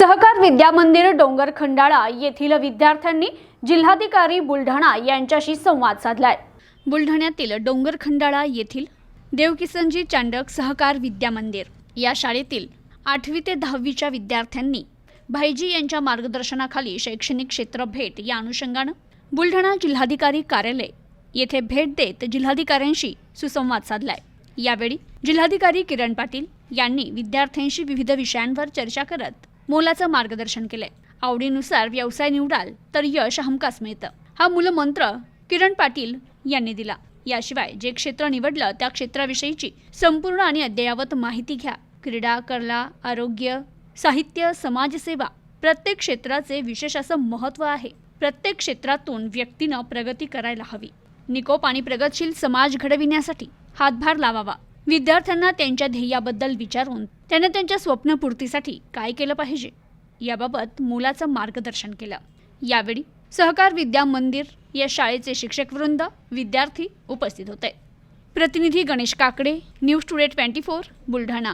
सहकार विद्या मंदिर डोंगर खंडाळा येथील विद्यार्थ्यांनी जिल्हाधिकारी बुलढाणा यांच्याशी संवाद साधलाय। बुलढाण्यातील डोंगर खंडाळा येथील देवकिसनजी चांडक सहकार विद्या मंदिर या शाळेतील 8वी ते 10वीच्या विद्यार्थ्यांनी भाईजी यांच्या मार्गदर्शनाखाली शैक्षणिक क्षेत्र भेट या अनुषंगाने बुलढाणा जिल्हाधिकारी कार्यालय येथे भेट देत जिल्हाधिकाऱ्यांशी सुसंवाद साधलाय। यावेळी जिल्हाधिकारी किरण पाटील यांनी विद्यार्थ्यांशी विविध विषयांवर चर्चा करत मोलाचं मार्गदर्शन केले। आवडीनुसार व्यवसाय निवडाल तर यश हमखास मिळतं, हा मूलमंत्र किरण पाटील यांनी दिला। याशिवाय जे क्षेत्र निवडलं त्या क्षेत्राविषयीची संपूर्ण आणि अद्ययावत माहिती घ्या। क्रीडा, कला, आरोग्य, साहित्य, समाजसेवा प्रत्येक क्षेत्राचे विशेष असं महत्त्व आहे। प्रत्येक क्षेत्रातून व्यक्तीनं प्रगती करायला हवी। निकोप आणि प्रगतशील समाज घडविण्यासाठी हातभार लावावा। विद्यार्थ्यांना त्यांच्या ध्येयाबद्दल विचारून त्यांना त्यांच्या स्वप्नपूर्तीसाठी काय केलं पाहिजे याबाबत मोलाचं मार्गदर्शन केलं। यावेळी सहकार विद्या मंदिर या शाळेचे शिक्षक वृंद, विद्यार्थी उपस्थित होते। प्रतिनिधी गणेश काकडे, न्यूज टुडे 24 बुलढाणा।